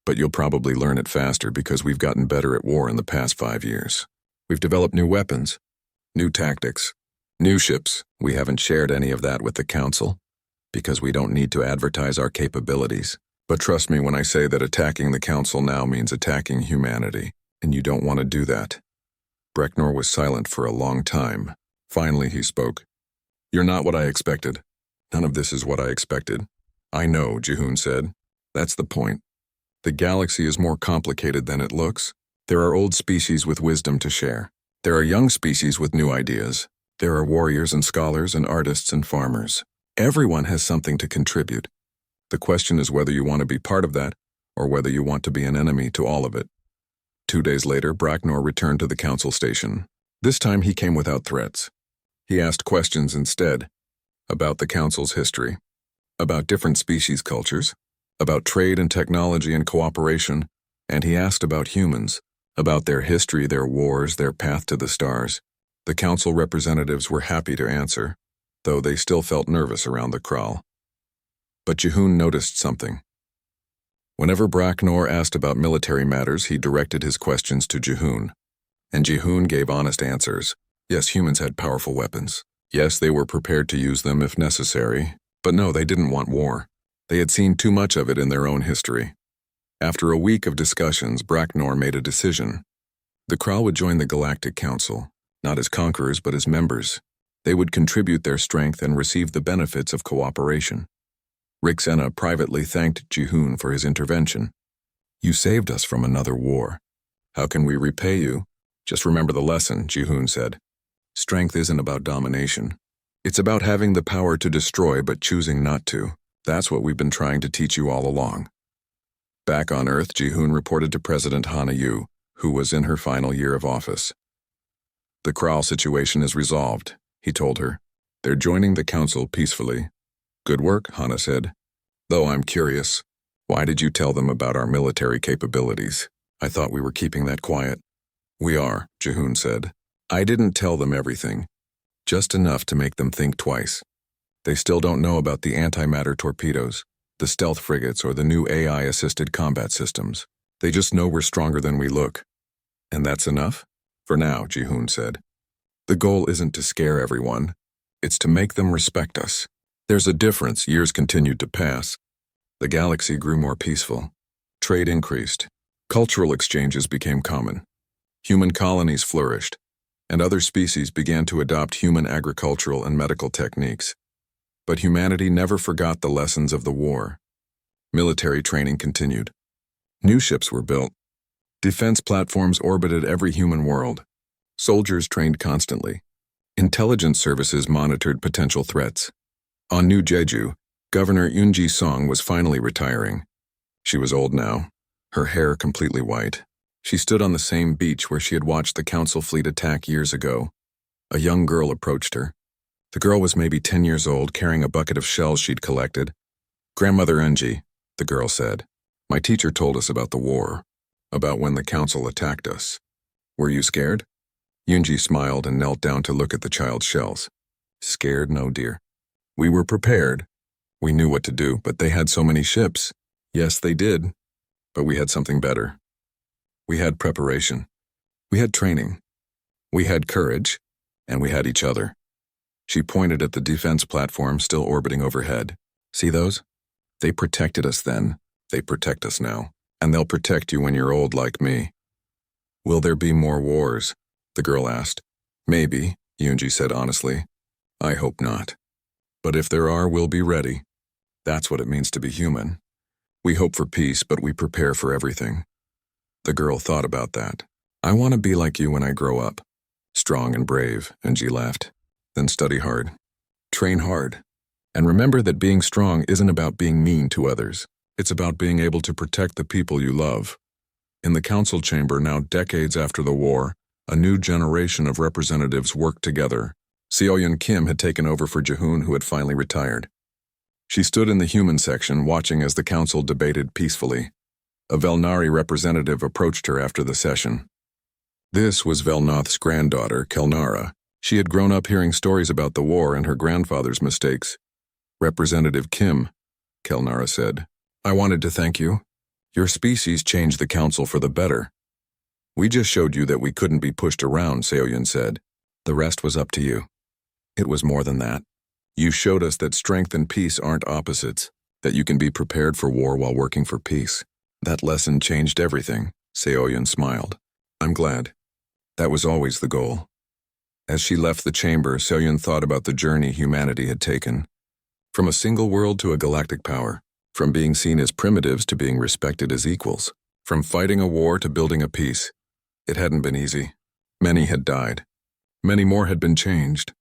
But you'll probably learn it faster because we've gotten better at war in the past 5 years. We've developed new weapons, new tactics, new ships. We haven't shared any of that with the council because we don't need to advertise our capabilities. But trust me when I say that attacking the council now means attacking humanity, and you don't want to do that. Breknor was silent for a long time. Finally, he spoke. You're not what I expected. None of this is what I expected. I know, Jihoon said. That's the point. The galaxy is more complicated than it looks. There are old species with wisdom to share. There are young species with new ideas. There are warriors and scholars and artists and farmers. Everyone has something to contribute. The question is whether you want to be part of that or whether you want to be an enemy to all of it. 2 days later, Breknor returned to the council station. This time he came without threats. He asked questions instead about the council's history, about different species cultures, about trade and technology and cooperation, and he asked about humans, about their history, their wars, their path to the stars. The council representatives were happy to answer, though they still felt nervous around the kraal. But Jihoon noticed something. Whenever Breknor asked about military matters, he directed his questions to Jihoon. And Jihoon gave honest answers. Yes, humans had powerful weapons. Yes, they were prepared to use them if necessary. But no, they didn't want war. They had seen too much of it in their own history. After a week of discussions, Breknor made a decision. The kraal would join the Galactic Council, not as conquerors but as members. They would contribute their strength and receive the benefits of cooperation. Rixena privately thanked Jihoon for his intervention. You saved us from another war. How can we repay you? Just remember the lesson, Jihoon said. Strength isn't about domination. It's about having the power to destroy but choosing not to. That's what we've been trying to teach you all along. Back on Earth, Jihoon reported to President Hana Yu, who was in her final year of office. The kraal situation is resolved, he told her. They're joining the council peacefully. Good work, Hana said. Though I'm curious, why did you tell them about our military capabilities? I thought we were keeping that quiet. We are, Jihoon said. I didn't tell them everything, just enough to make them think twice. They still don't know about the antimatter torpedoes, the stealth frigates, or the new AI-assisted combat systems. They just know we're stronger than we look. And that's enough? For now, Jihoon said. The goal isn't to scare everyone. It's to make them respect us. There's a difference. Years continued to pass. The galaxy grew more peaceful. Trade increased. Cultural exchanges became common. Human colonies flourished, and other species began to adopt human agricultural and medical techniques. But humanity never forgot the lessons of the war. Military training continued. New ships were built. Defense platforms orbited every human world. Soldiers trained constantly. Intelligence services monitored potential threats. On New Jeju, Governor Yoonji Song was finally retiring. She was old now, her hair completely white. She stood on the same beach where she had watched the council fleet attack years ago. A young girl approached her. The girl was maybe 10 years old, carrying a bucket of shells she'd collected. Grandmother Enji, the girl said, my teacher told us about the war, about when the council attacked us. Were you scared? Yoonji smiled and knelt down to look at the child's shells. Scared? No, dear. We were prepared. We knew what to do, but they had so many ships. Yes, they did. But we had something better. We had preparation. We had training. We had courage. And we had each other. She pointed at the defense platform still orbiting overhead. See those? They protected us then. They protect us now. And they'll protect you when you're old like me. Will there be more wars? The girl asked. Maybe, Yoonji said honestly. I hope not. But if there are, we'll be ready. That's what it means to be human. We hope for peace, but we prepare for everything. The girl thought about that. I want to be like you when I grow up. Strong and brave, and she laughed. Then study hard. Train hard. And remember that being strong isn't about being mean to others. It's about being able to protect the people you love. In the council chamber, now decades after the war, a new generation of representatives worked together. Seoyeon Kim had taken over for Jihoon, who had finally retired. She stood in the human section, watching as the council debated peacefully. A Velnari representative approached her after the session. This was Velnoth's granddaughter, Kelnara. She had grown up hearing stories about the war and her grandfather's mistakes. Representative Kim, Kelnara said, I wanted to thank you. Your species changed the council for the better. We just showed you that we couldn't be pushed around, Seoyun said. The rest was up to you. It was more than that. You showed us that strength and peace aren't opposites, that you can be prepared for war while working for peace. That lesson changed everything, Seoyun smiled. I'm glad. That was always the goal. As she left the chamber, Seoyun thought about the journey humanity had taken. From a single world to a galactic power, from being seen as primitives to being respected as equals, from fighting a war to building a peace. It hadn't been easy. Many had died. Many more had been changed.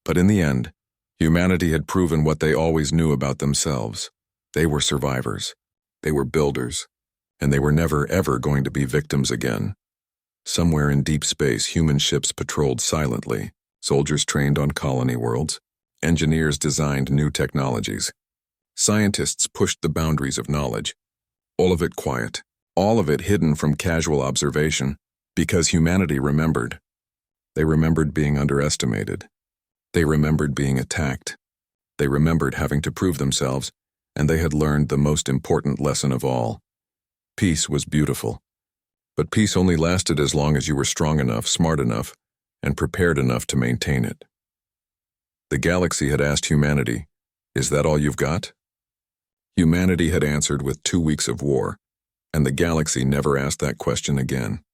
But in the end, humanity had proven what they always knew about themselves. They were survivors. They were builders. And they were never, ever going to be victims again. Somewhere in deep space, human ships patrolled silently. Soldiers trained on colony worlds. Engineers designed new technologies. Scientists pushed the boundaries of knowledge. All of it quiet. All of it hidden from casual observation. Because humanity remembered. They remembered being underestimated. They remembered being attacked. They remembered having to prove themselves, and they had learned the most important lesson of all. Peace was beautiful. But peace only lasted as long as you were strong enough, smart enough, and prepared enough to maintain it. The galaxy had asked humanity, "Is that all you've got?" Humanity had answered with 2 weeks of war, and the galaxy never asked that question again.